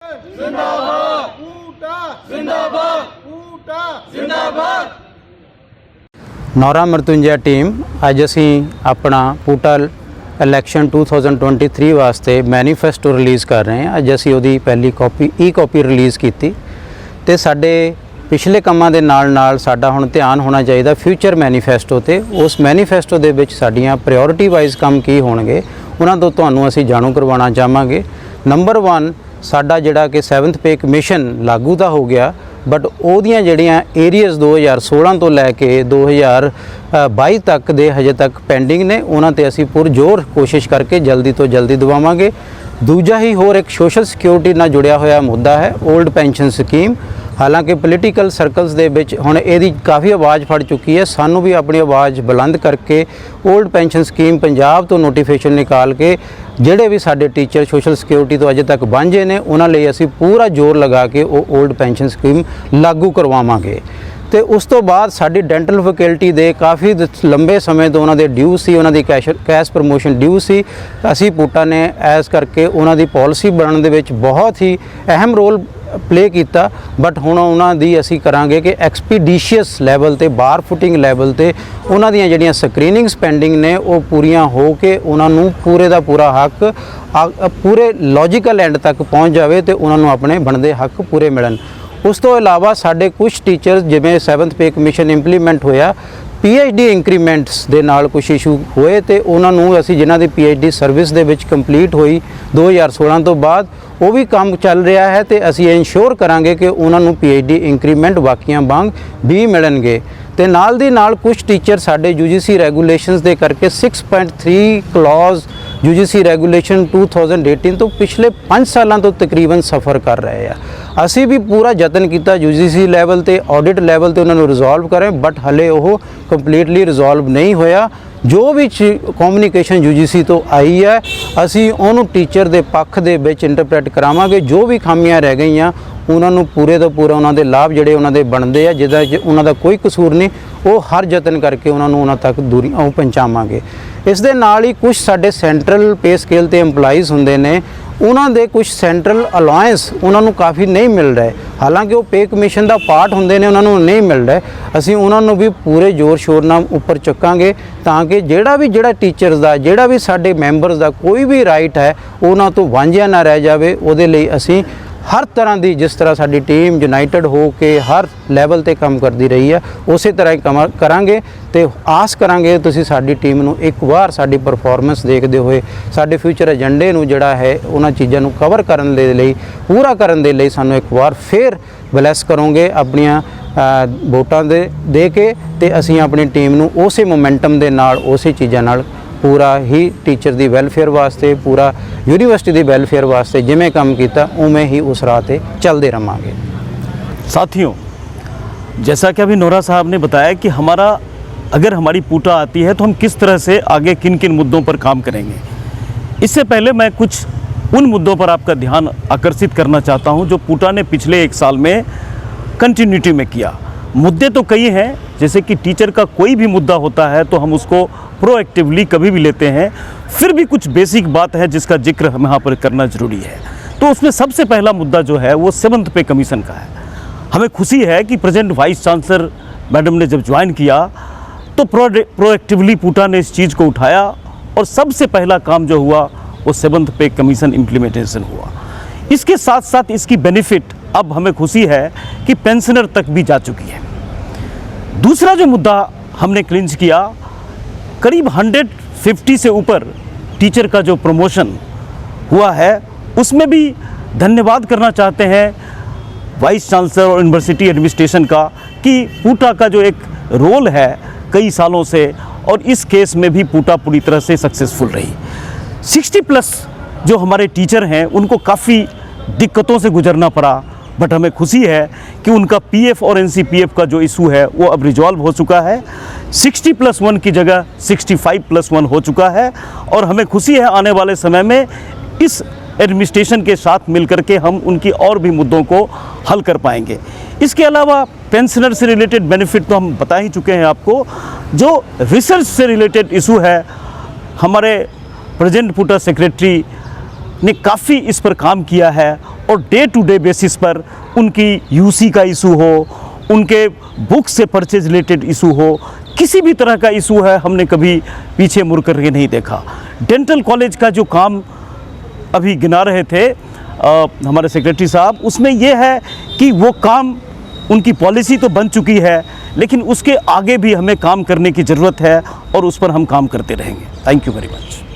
जिंदाबाद पूटा जिंदाबाद पूटा जिंदाबाद। नौरा मृत्युंजय टीम अज असी अपना पूटा इलैक्शन 2023 वास्ते मैनीफेस्टो रिलीज़ कर रहे हैं। अज असी उहदी पहली कॉपी रिलीज़ की ते साडे पिछले कामां दे नाल नाल साडा हुण ध्यान होना चाहिए फ्यूचर मैनीफेस्टो ते। उस मैनीफेस्टो दे विच साडीआं प्रायोरिटी वाइज काम की होणगे उन्हां तों तुहानूं असी जाणू करवाउणा चाहांगे। नंबर 1 साडा जिहड़ा कि 7th पे कमीशन लागू तो हो गया, बट ओहदियां जिहड़ियां एरियाज़ 2016 तो लैके 2022 तक दे हजे तक पेंडिंग ने, उन्हां ते असीं पुरजोर कोशिश करके जल्दी तो जल्दी दवावांगे। दूजा ही होर एक सोशल सिक्योरिटी नाल जुड़िया होया मुद्दा है ओल्ड पेंशन स्कीम। हालांकि पोलीटिकल सर्कल्स दे विच हुण इहदी काफ़ी आवाज़ फड़ चुकी है। सानू भी अपनी आवाज़ बुलंद करके ओल्ड पेंशन स्कीम पंजाब तो नोटिफिकेशन निकाल के ਜਿਹੜੇ भी साडे टीचर सोशल सिक्योरिटी तो अजे तक वांझे ने उन्हां लई असीं पूरा जोर लगा के ਉਹ ओल्ड पेंशन स्कीम लागू करवावांगे। तो उस तो बाद साडी डेंटल फैकल्टी दे काफ़ी लंबे समय तो उन्होंने ड्यू सी, उन्होंने कैश प्रमोशन ड्यू सी। असी पूटा ने ऐस करके उन्होंने पॉलिसी बनने दे विच बहुत ही अहम रोल प्ले किया, बट हुण उन्होंने असी करांगे कि एक्सपीडिशियस लैवल ते बार फुटिंग लैवल ते उन्हां दियां जिहड़ियां स्क्रीनिंग्स पेंडिंग ने वो पूरियां हो के उन्होंने पूरे दा पूरा हक पूरे लॉजिकल एंड तक पहुँच जाए तो उन्होंने अपने बनदे हक पूरे मिलन। उस तो इलावा साडे कुछ टीचर्स जिवें 7th पे कमीशन इंप्लीमेंट होया PhD इंक्रीमेंट्स दे नाल कुछ इशू होए तो उन्होंने असी जिन्हां दी PhD service they which complete हुई 2016 तो बाद वो भी काम चल रहा है तो असी इंश्योर करांगे कि उन्होंने PhD इंक्रीमेंट बाकियां वांग भी मिलणगे। तो नाल दी नाल कुछ टीचर साडे UGC रेगूलेशनस दे करके 6.3 क्लॉज UGC रेगूलेशन 2018 तो पिछले 5 सालों तो तकरीबन सफ़र कर रहे हैं। असी भी पूरा यतन किया UGC लैवल ते ऑडिट लैवल ते उन्होंने रिजॉल्व करें, बट हले वो कंप्लीटली रिजॉल्व नहीं होया। जो भी कम्युनिकेशन UGC तो आई है असी उन्होंने टीचर के पक्ष दे विच इंटरप्रैट करावांगे। जो भी खामियां रह गई उन्होंने पूरे तो पूरा उन्होंने लाभ जोड़े उन्होंने बनते हैं जिदा उन्होंने कोई कसूर नहीं, वो हर यतन करके उन्होंने तक दूरी पहुँचावांगे। इस दे नाल ही कुछ साडे सेंट्रल पे स्केल ते एम्पलाइज़ हुंदे ने उन्होंने कुछ सेंट्रल अलाउंस उन्होंने काफ़ी नहीं मिल रहे, हालांकि वो पे कमीशन का पार्ट होंदे ने उन्होंने नहीं मिल रहे। असी उन्होंने भी पूरे जोर शोर नाल उपर चुकांगे ताकि ਜਿਹੜਾ टीचर्स का ਜਿਹੜਾ भी साडे मैंबर्स का कोई भी राइट है उन्होंने तो वांझिया ना रह जाए। उहदे लई असी हर तरह की जिस तरह साडी टीम यूनाइटेड हो के हर लैवल ते काम करती रही है उस तरह ही काम करांगे। तो आस करांगे तुसीं साडी टीम नूं एक बार साडी परफॉर्मेंस देखते हुए साडे फ्यूचर एजेंडे नूं जिहड़ा है उन्हां चीज़ां नूं कवर करन दे लई पूरा करन दे लई सानूं एक बार फिर ब्लैस करोगे अपनियां वोटां दे के ते असीं अपनी टीम नूं उसे मोमेंटम दे नाल उसे चीज़ां नाल पूरा ही टीचर दी वैलफेयर वास्ते पूरा यूनीवर्सिटी दी वैलफेयर वास्ते जिमें काम किया उमें ही उस राह ते चलते रहांगे। साथियों, जैसा कि अभी नौरा साहब ने बताया कि अगर हमारी पूटा आती है तो हम किस तरह से आगे किन किन मुद्दों पर काम करेंगे। इससे पहले मैं कुछ उन मुद्दों पर आपका ध्यान आकर्षित करना चाहता हूं जो पूटा ने पिछले 1 साल में कंटिन्यूटी में किया। मुद्दे तो कई हैं, जैसे कि टीचर का कोई भी मुद्दा होता है तो हम उसको प्रोएक्टिवली कभी भी लेते हैं, फिर भी कुछ बेसिक बात है जिसका जिक्र हम यहाँ पर करना ज़रूरी है। तो उसमें सबसे पहला मुद्दा जो है वो 7th पे कमीशन का है। हमें खुशी है कि प्रेजेंट वाइस चांसलर मैडम ने जब ज्वाइन किया तो प्रोएक्टिवली पूटा ने इस चीज़ को उठाया और सबसे पहला काम जो हुआ वो 7th पे कमीशन इम्प्लीमेंटेशन हुआ। इसके साथ साथ इसकी बेनिफिट अब हमें खुशी है कि पेंशनर तक भी जा चुकी है। दूसरा जो मुद्दा हमने क्लिंच किया, करीब 150 से ऊपर टीचर का जो प्रमोशन हुआ है उसमें भी धन्यवाद करना चाहते हैं वाइस चांसलर और यूनिवर्सिटी एडमिनिस्ट्रेशन का कि पूटा का जो एक रोल है कई सालों से, और इस केस में भी पूटा पूरी तरह से सक्सेसफुल रही। 60+ जो हमारे टीचर हैं उनको काफ़ी दिक्कतों से गुजरना पड़ा, बट हमें खुशी है कि उनका PF और NCPF का जो इशू है वो अब रिजॉल्व हो चुका है। 60+1 की जगह 65+1 हो चुका है, और हमें खुशी है आने वाले समय में इस एडमिनिस्ट्रेशन के साथ मिलकर के हम उनकी और भी मुद्दों को हल कर पाएंगे। इसके अलावा पेंशनर से रिलेटेड बेनिफिट तो हम बता ही चुके हैं आपको। जो रिसर्च से रिलेटेड इशू है, हमारे प्रेजेंट पूटा सेक्रेटरी ने काफ़ी इस पर काम किया है और डे टू डे बेसिस पर उनकी यूसी का इशू हो, उनके बुक से परचेज रिलेटेड इशू हो, किसी भी तरह का इशू है, हमने कभी पीछे मुड़ कर के नहीं देखा। डेंटल कॉलेज का जो काम अभी गिना रहे थे हमारे सेक्रेटरी साहब, उसमें यह है कि वो काम, उनकी पॉलिसी तो बन चुकी है, लेकिन उसके आगे भी हमें काम करने की ज़रूरत है और उस पर हम काम करते रहेंगे। Thank you very much.